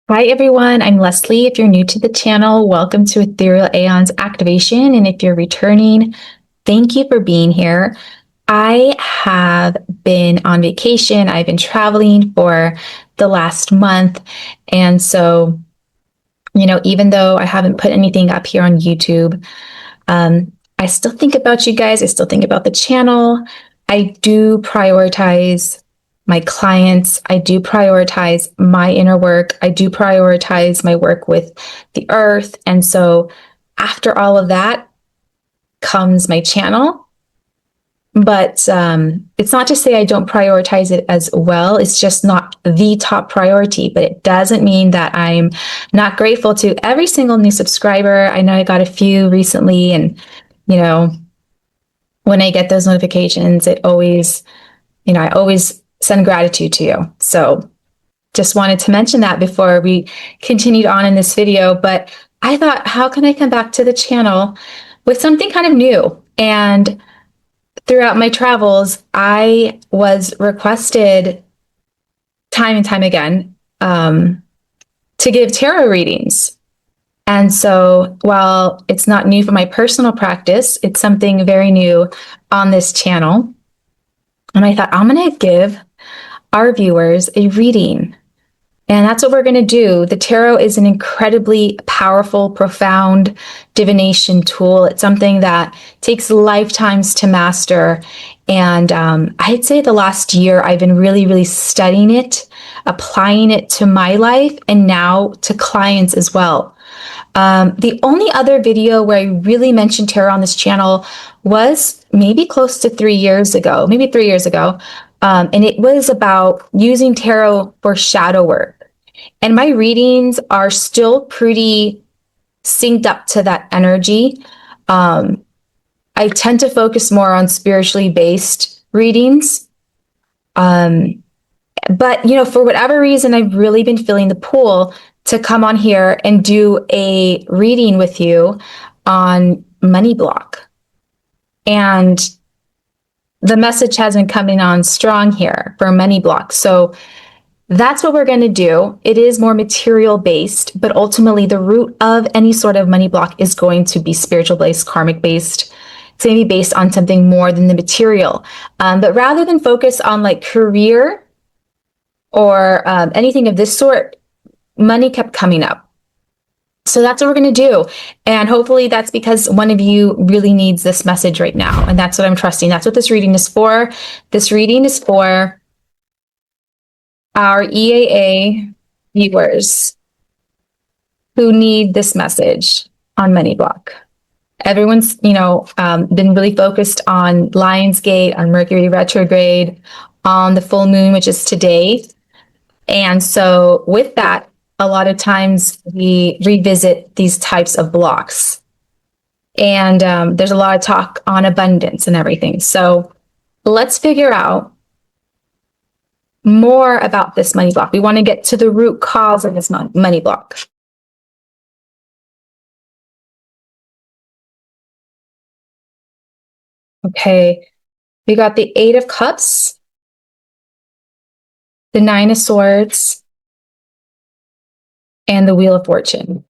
Hi everyone, I'm Leslie. If you're new to the channel, welcome to Ethereal Aeons Activation. And if you're returning, thank you for being here. I have been on vacation. I've been traveling for the last month. And so, even though I haven't put anything up here on YouTube, I still think about you guys. I still think about the channel. I do prioritize my clients. I do prioritize my inner work. I do prioritize my work with the earth. And so after all of that comes my channel. But it's not to say I don't prioritize it as well. It's just not the top priority. But it doesn't mean that I'm not grateful to every single new subscriber. I know I got a few recently, and when I get those notifications, I always send gratitude to you. So just wanted to mention that before we continued on in this video. But I thought, how can I come back to the channel with something kind of new? And throughout my travels, I was requested time and time again to give tarot readings. And so while it's not new for my personal practice, it's something very new on this channel. And I thought, I'm going to give our viewers a reading. And that's what we're going to do. The tarot is an incredibly powerful, profound divination tool. It's something that takes lifetimes to master. And I'd say the last year, I've been really, really studying it, applying it to my life, and now to clients as well. The only other video where I really mentioned tarot on this channel was maybe close to 3 years ago, maybe 3 years ago. And it was about using tarot for shadow work. And my readings are still pretty synced up to that energy. I tend to focus more on spiritually based readings. But, for whatever reason, I've really been feeling the pull to come on here and do a reading with you on money block. And the message has been coming on strong here for money block. So that's what we're going to do. It is more material based, but ultimately the root of any sort of money block is going to be spiritual based, karmic based. It's going to be based on something more than the material. But rather than focus on like career or anything of this sort, money kept coming up. So that's what we're going to do. And hopefully that's because one of you really needs this message right now. And that's what I'm trusting. That's what this reading is for. This reading is for our EAA viewers who need this message on money block. Everyone's, been really focused on Lionsgate, on Mercury retrograde, on the full moon, which is today. And so with that, a lot of times we revisit these types of blocks. And there's a lot of talk on abundance and everything. So let's figure out more about this money block. We want to get to the root cause of this money block. Okay, we got the 8 of Cups, the 9 of Swords, and the Wheel of Fortune.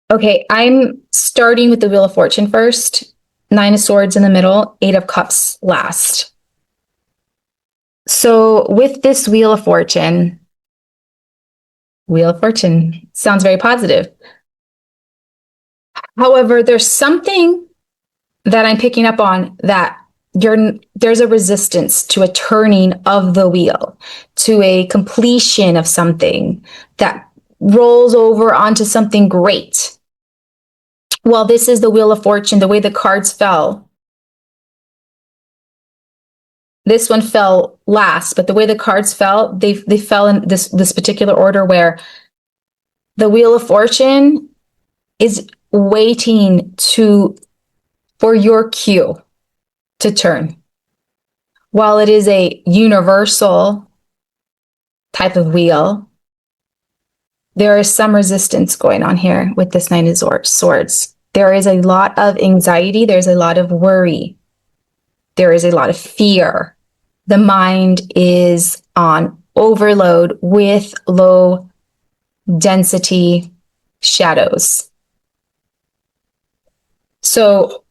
Okay, I'm starting with the Wheel of Fortune first, 9 of Swords in the middle, 8 of Cups last. So with this Wheel of Fortune sounds very positive. However, there's something that I'm picking up on that there's a resistance to a turning of the wheel, to a completion of something that rolls over onto something great. Well, this is the Wheel of Fortune, the way the cards fell. This one fell last, but the way the cards fell, they fell in this particular order where the Wheel of Fortune is waiting for your cue to turn. While it is a universal type of wheel, there is some resistance going on here with this 9 of Swords. There is a lot of anxiety. There's a lot of worry. There is a lot of fear. The mind is on overload with low density shadows. So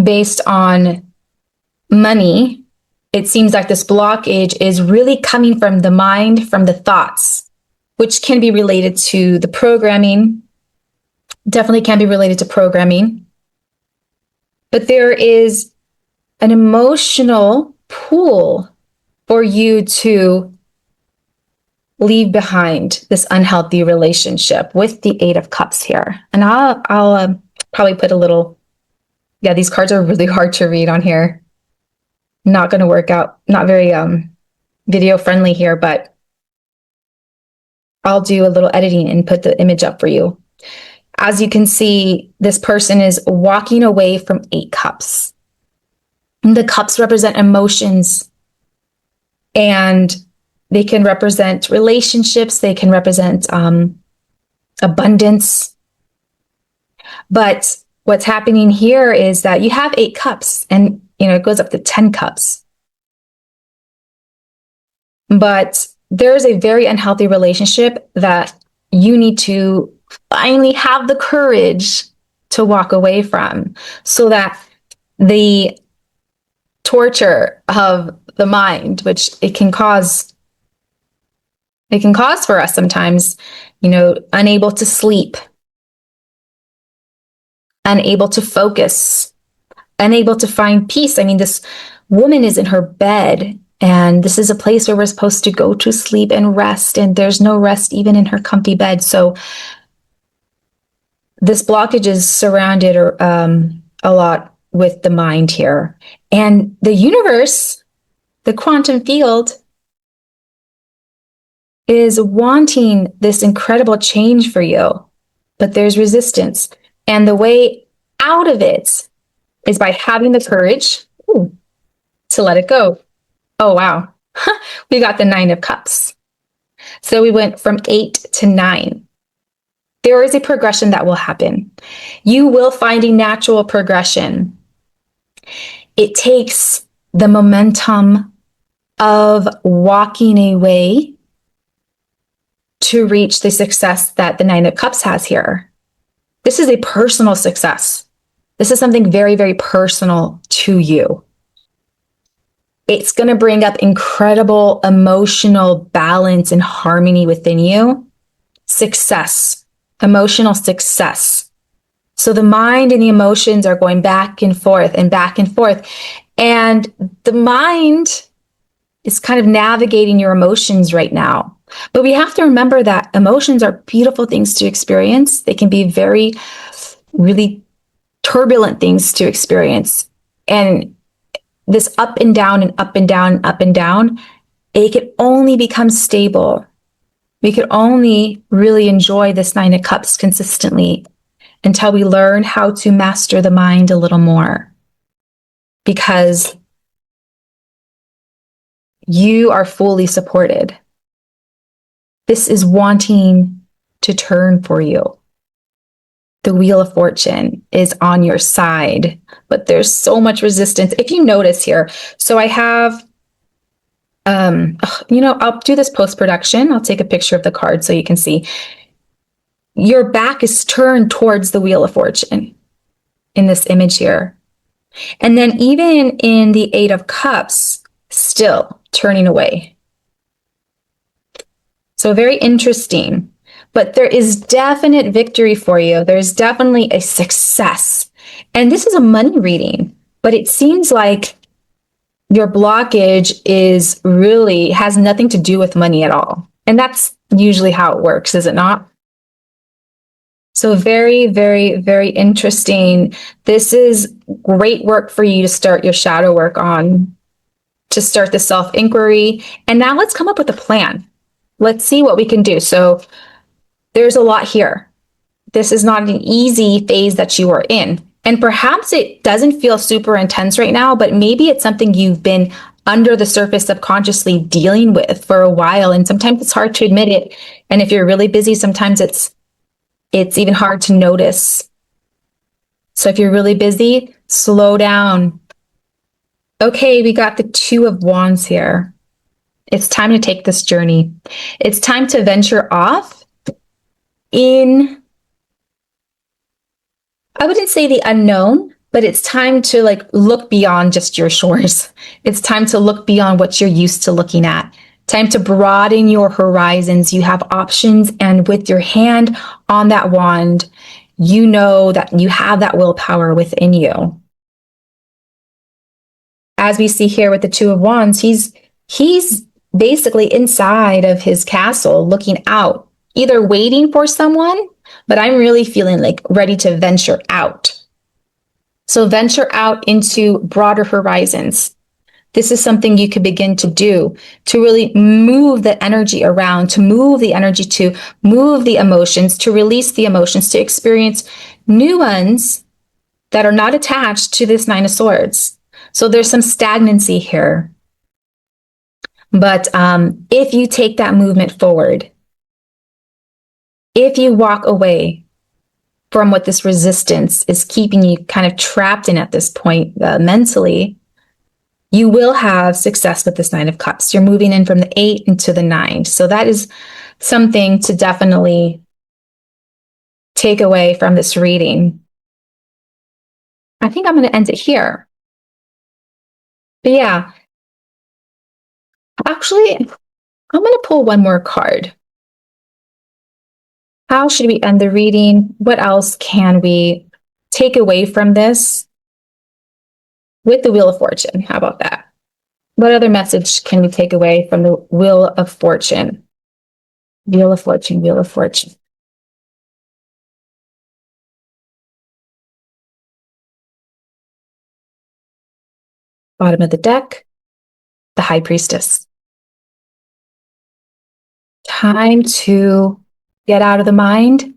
based on money, it seems like this blockage is really coming from the mind, from the thoughts, which can be related to the programming, definitely can be related to programming. But there is an emotional pull for you to leave behind this unhealthy relationship with the Eight of Cups here. And I'll probably put a little, yeah, these cards are really hard to read on here. Not going to work out, not very video friendly here, but I'll do a little editing and put the image up for you. As you can see, this person is walking away from 8 cups. And the cups represent emotions, and they can represent relationships, they can represent abundance. But what's happening here is that you have 8 cups, and it goes up to 10 cups. But there's a very unhealthy relationship that you need to finally have the courage to walk away from, so that the torture of the mind, which it can cause for us sometimes, unable to sleep, unable to focus, unable to find peace. I mean, this woman is in her bed, and this is a place where we're supposed to go to sleep and rest, and there's no rest even in her comfy bed. So this blockage is surrounded a lot with the mind here. And the universe, the quantum field, is wanting this incredible change for you, but there's resistance. And the way out of it is by having the courage to let it go. Oh, wow. We got the 9 of Cups. So we went from 8 to 9. There is a progression that will happen. You will find a natural progression. It takes the momentum of walking away to reach the success that the 9 of Cups has here. This is a personal success. This is something very, very personal to you. It's going to bring up incredible emotional balance and harmony within you. Success, emotional success. So the mind and the emotions are going back and forth and back and forth. And the mind is kind of navigating your emotions right now. But we have to remember that emotions are beautiful things to experience. They can be very, really turbulent things to experience. And this up and down and up and down and up and down, it can only become stable. We can only really enjoy this 9 of Cups consistently until we learn how to master the mind a little more. Because you are fully supported. This is wanting to turn for you. The Wheel of Fortune is on your side, but there's so much resistance. If you notice here, so I have, I'll do this post-production. I'll take a picture of the card so you can see. Your back is turned towards the Wheel of Fortune in this image here. And then even in the 8 of Cups, still turning away. So very interesting. But there is definite victory for you. There's definitely a success. And this is a money reading, but it seems like your blockage has nothing to do with money at all. And that's usually how it works, is it not? So very, very, very interesting. This is great work for you to start your shadow work on, to start the self-inquiry. And now let's come up with a plan. Let's see what we can do. So there's a lot here. This is not an easy phase that you are in. And perhaps it doesn't feel super intense right now, but maybe it's something you've been under the surface subconsciously dealing with for a while. And sometimes it's hard to admit it. And if you're really busy, sometimes it's even hard to notice. So if you're really busy, slow down. Okay, we got the 2 of Wands here. It's time to take this journey. It's time to venture off in, I wouldn't say the unknown, but it's time to like look beyond just your shores. It's time to look beyond what you're used to looking at. Time to broaden your horizons. You have options, and with your hand on that wand, you know that you have that willpower within you. As we see here with the Two of Wands, he's basically inside of his castle looking out, either waiting for someone, but I'm really feeling like ready to venture out. So venture out into broader horizons. This is something you could begin to do to really move the energy around, to move the energy, to move the emotions, to release the emotions, to experience new ones that are not attached to this Nine of Swords. So there's some stagnancy here. But if you take that movement forward, if you walk away from what this resistance is keeping you kind of trapped in at this point mentally, you will have success with this Nine of Cups. You're moving in from the 8 into the 9. So that is something to definitely take away from this reading. I think I'm going to end it here. But yeah, actually, I'm going to pull one more card. How should we end the reading? What else can we take away from this with the Wheel of Fortune? How about that? What other message can we take away from the Wheel of Fortune? Wheel of Fortune, Wheel of Fortune. Bottom of the deck, the High Priestess. Time to get out of the mind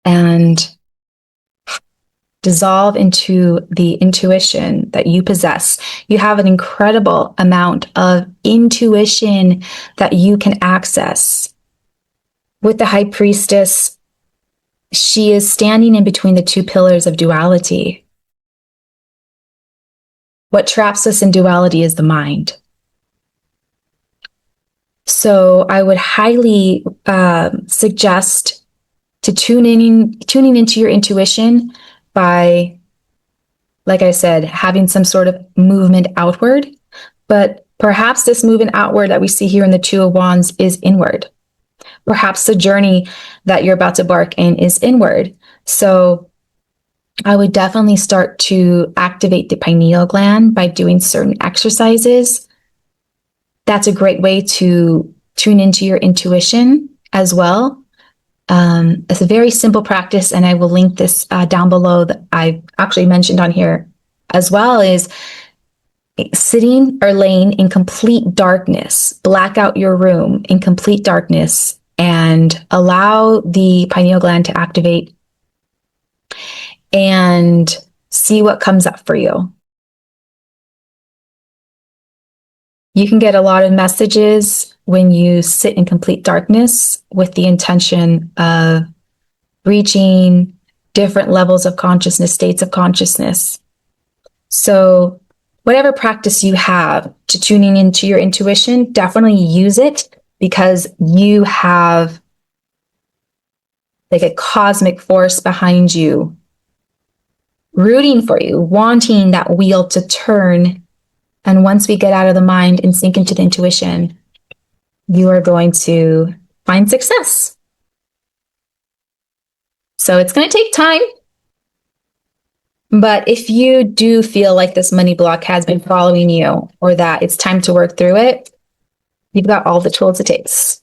and dissolve into the intuition that you possess. You have an incredible amount of intuition that you can access. With the High Priestess, she is standing in between the two pillars of duality. What traps us in duality is the mind. So I would highly suggest to tuning into your intuition by, like I said, having some sort of movement outward. But perhaps this movement outward that we see here in the Two of Wands is inward. Perhaps the journey that you're about to embark in is inward. So I would definitely start to activate the pineal gland by doing certain exercises. That's a great way to tune into your intuition as well. It's a very simple practice, and I will link this down below that I actually mentioned on here as well, is sitting or laying in complete darkness. Black out your room in complete darkness and allow the pineal gland to activate and see what comes up for you. You can get a lot of messages when you sit in complete darkness with the intention of reaching different levels of consciousness, states of consciousness. So whatever practice you have to tuning into your intuition, definitely use it, because you have like a cosmic force behind you, rooting for you, wanting that wheel to turn. And once we get out of the mind and sink into the intuition, you are going to find success. So it's going to take time. But if you do feel like this money block has been following you, or that it's time to work through it, you've got all the tools it takes.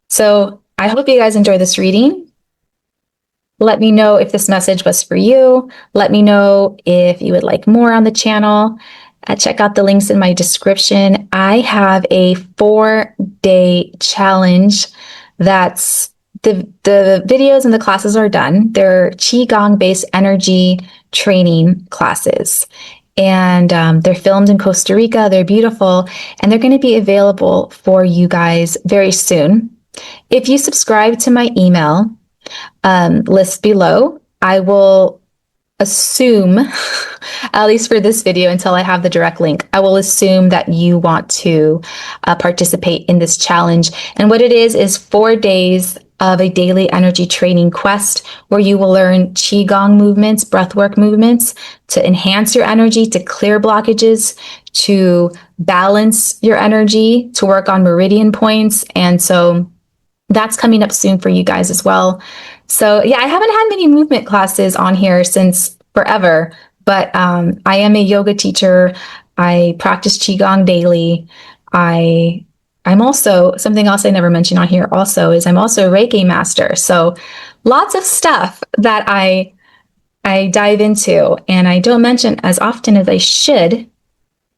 So I hope you guys enjoy this reading. Let me know if this message was for you. Let me know if you would like more on the channel. Check out the links in my description. I have a 4-day challenge. That's the videos and the classes are done. They're Qi Gong based energy training classes. And they're filmed in Costa Rica. They're beautiful. And they're going to be available for you guys very soon. If you subscribe to my email list below, I will assume, at least for this video until I have the direct link, I will assume that you want to participate in this challenge. And what it is 4 days of a daily energy training quest where you will learn Qi Gong movements, breathwork movements to enhance your energy, to clear blockages, to balance your energy, to work on meridian points. And so that's coming up soon for you guys as well. So yeah, I haven't had many movement classes on here since forever, but I am a yoga teacher. I practice Qigong daily. I'm also, something else I never mentioned on here also is I'm also a Reiki master. So lots of stuff that I dive into and I don't mention as often as I should.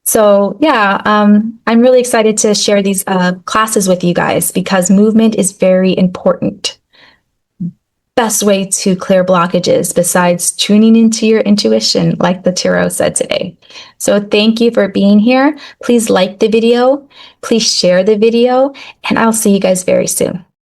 So yeah, I'm really excited to share these classes with you guys because movement is very important. Best way to clear blockages besides tuning into your intuition, like the tarot said today. So thank you for being here. Please like the video, please share the video, and I'll see you guys very soon.